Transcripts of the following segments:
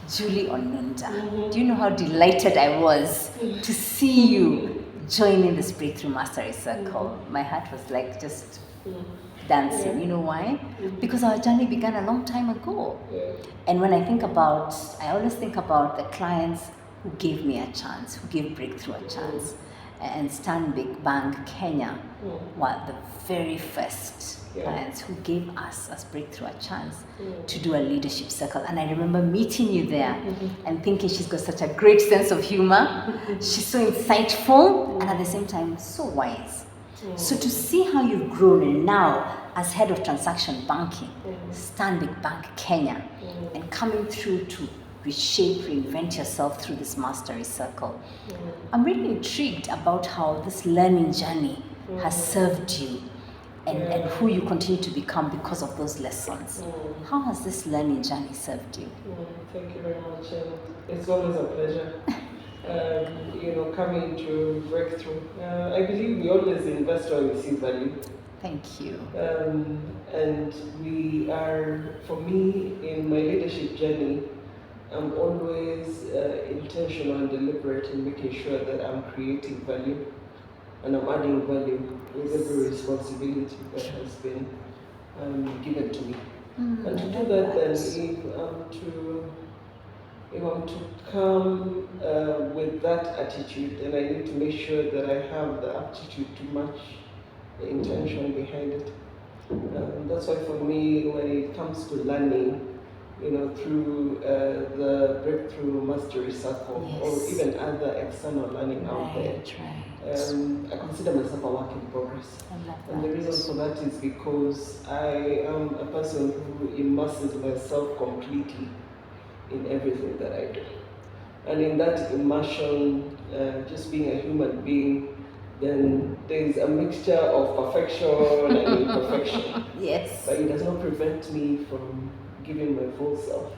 Julie Onunda. Do you know how delighted I was to see you joining this Breakthrough Mastery Circle? My heart was like just dancing. You know why? Because our journey began a long time ago. And when I always think about the clients who gave me a chance, who gave Breakthrough a chance. And Stanbic Bank Kenya were the very first clients who gave us as Breakthrough a chance to do a leadership circle. And I remember meeting you there and thinking she's got such a great sense of humor. She's so insightful and at the same time so wise. So to see how you've grown and now as head of transaction banking, Stanbic Bank Kenya, and coming through to reshape, reinvent yourself through this mastery circle. I'm really intrigued about how this learning journey has served you and who you continue to become because of those lessons. How has this learning journey served you? Thank you very much. It's always a pleasure. Coming to Breakthrough. I believe we always invest where we see value. Thank you. And we are, for me, in my leadership journey, I'm always intentional and deliberate in making sure that I'm creating value and I'm adding value with every responsibility that has been given to me. And to do that, then if I'm to come with that attitude, then I need to make sure that I have the aptitude to match the intention behind it. That's why for me, when it comes to learning, through the Breakthrough Mastery Circle or even other external learning out there, I consider myself a work in progress. And the reason for that is because I am a person who immerses myself completely in everything that I do. And in that immersion, just being a human being, then there's a mixture of perfection and imperfection. Yes. But it does not prevent me from giving my full self.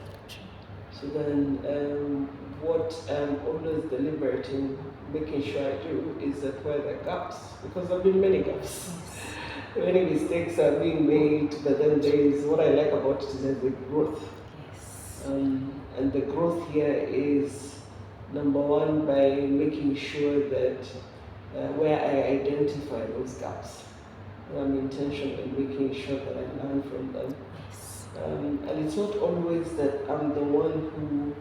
So then what I'm always deliberate in making sure I do is that where there are gaps, because there have been many gaps. Many mistakes are being made, but then there is, what I like about it is the growth. And the growth here is, number one, by making sure that where I identify those gaps, I'm intentional in making sure that I learn from them. And it's not always that I'm the one who,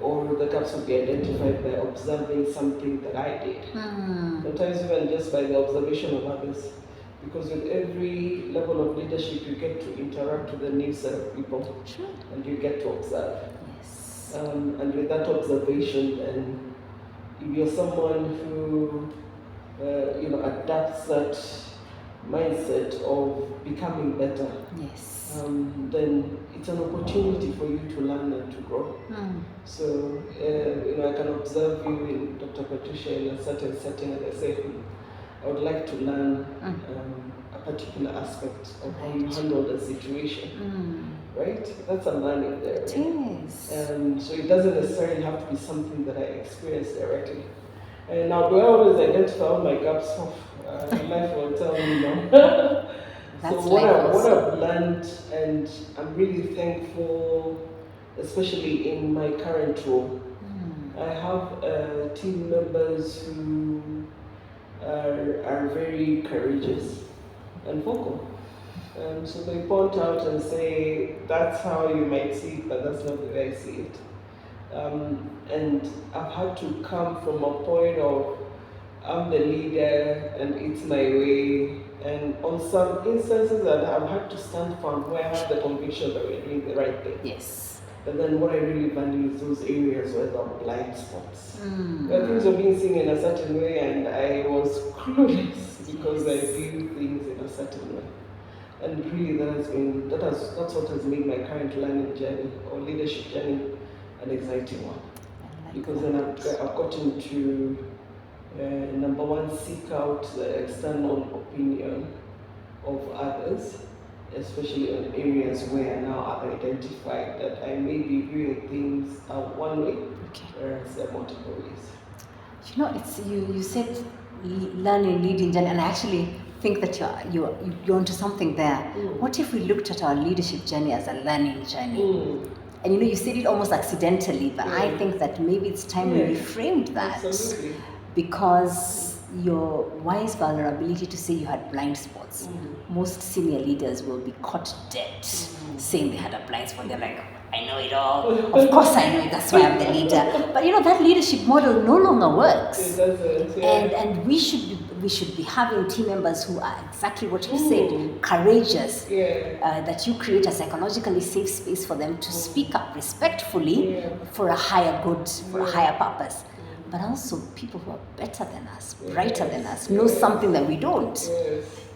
or the gaps will be identified by observing something that I did. Sometimes even just by the observation of others. Because with every level of leadership, you get to interact with a new set of people, and you get to observe. And with that observation, then if you're someone who, adapts that mindset of becoming better, then it's an opportunity for you to learn and to grow. So, I can observe you in Dr. Patricia in a certain setting, and I say, I would like to learn a particular aspect of how you handle the situation. Right? That's a learning there. Right? So it doesn't necessarily have to be something that I experience directly. And now, do I always identify all my gaps? Life will tell me no. So what I've learned, and I'm really thankful, especially in my current role, I have team members who are very courageous and vocal. So they point out and say, that's how you might see it, but that's not the way I see it. And I've had to come from a point of, I'm the leader and it's my way. And on some instances that I've had to stand firm where I have the conviction that we're doing the right thing. But then what I really value is those areas where there are blind spots. Where things are being seen in a certain way and I was clueless because I view things in a certain way. And really that's what has made my current learning journey or leadership journey an exciting one. Because then I've gotten to, number one, seek out the external opinion of others, especially in areas where now I've identified that I may be viewing things one way, whereas there are multiple ways. It's you said learning, leading journey, and I actually think that you're onto something there. What if we looked at our leadership journey as a learning journey? And you said it almost accidentally, but I think that maybe it's time we reframed that. Absolutely. Because your wise vulnerability to say you had blind spots, most senior leaders will be caught dead saying they had a blind spot. They're like, I know it all. Of course I know it. That's why I'm the leader. But that leadership model no longer works. It doesn't. Yeah. And we should be having team members who are exactly what you said, courageous. That you create a psychologically safe space for them to speak up respectfully for a higher good, for a higher purpose. But also people who are better than us, brighter than us, know something that we don't.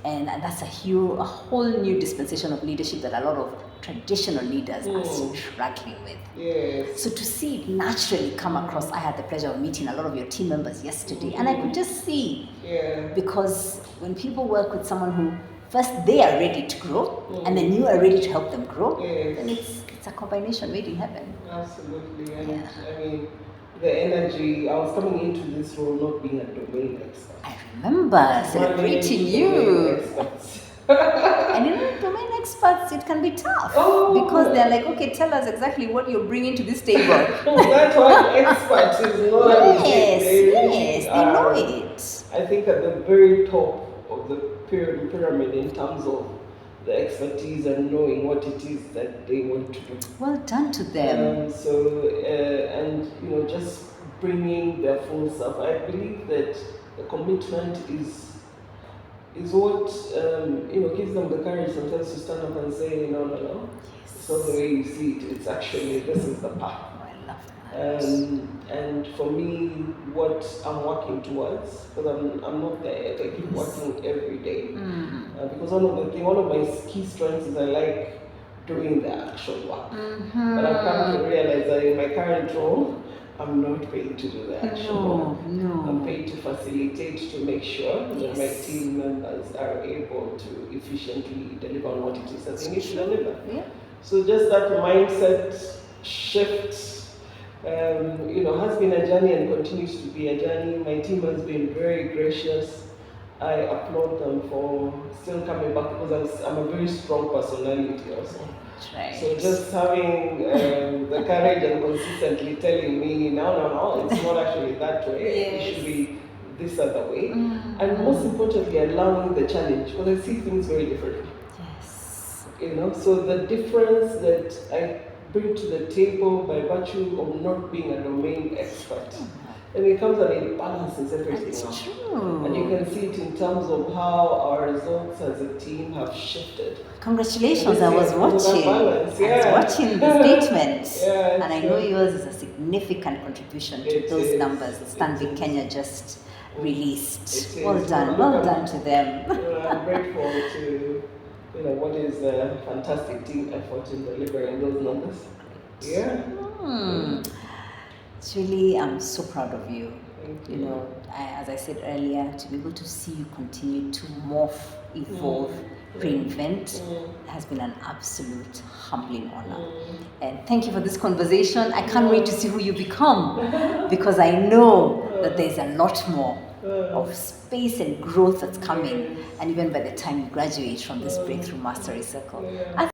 And that's a whole new dispensation of leadership that a lot of traditional leaders are struggling with. So to see it naturally come across, I had the pleasure of meeting a lot of your team members yesterday, and I could just see, because when people work with someone who first they are ready to grow, and then you are ready to help them grow, then it's a combination made in heaven. Absolutely. And I mean, the energy, I was coming into this role not being a domain expert. I remember celebrating you. And domain experts, it can be tough because they're like, okay, tell us exactly what you're bringing to this table. That's why experts is not Yes, they know it. I think at the very top of the pyramid in terms of the expertise and knowing what it is that they want to do. Well done to them. And just bringing their full self. I believe that the commitment is what gives them the courage sometimes to stand up and say, no. It's not the way you see it. It's actually, this is the path. I love that. And for me, what I'm working towards, because I'm not there yet, I keep working every day. Because one of my key strengths is I like doing the actual work. But I've come to realize that in my current role, I'm not paid to do the actual work. No. I'm paid to facilitate, to make sure that my team members are able to efficiently deliver on what it is that they need to deliver. So just that mindset shift has been a journey and continues to be a journey. My team has been very gracious. I applaud them for still coming back because I'm a very strong personality also. Right. So just having the courage and consistently telling me, no, it's not actually that way. It should be this other way. And most importantly, allowing the challenge, because I see things very differently. Yes. So the difference that I bring to the table by virtue of not being a domain expert, and it comes and it balances everything out. That's true. And you can see it in terms of how our results as a team have shifted. Congratulations, I was watching. I was watching the statement. And I know yours is a significant contribution to those numbers that Stanbic Kenya just released. Well done to them. I'm grateful to what is a fantastic team effort in delivering those numbers. It's really, I'm so proud of you. Thank you. As I said earlier, to be able to see you continue to morph, evolve, reinvent has been an absolute humbling honor. And thank you for this conversation. I can't wait to see who you become, because I know that there's a lot more of space and growth that's coming, and even by the time you graduate from this Breakthrough Mastery Circle.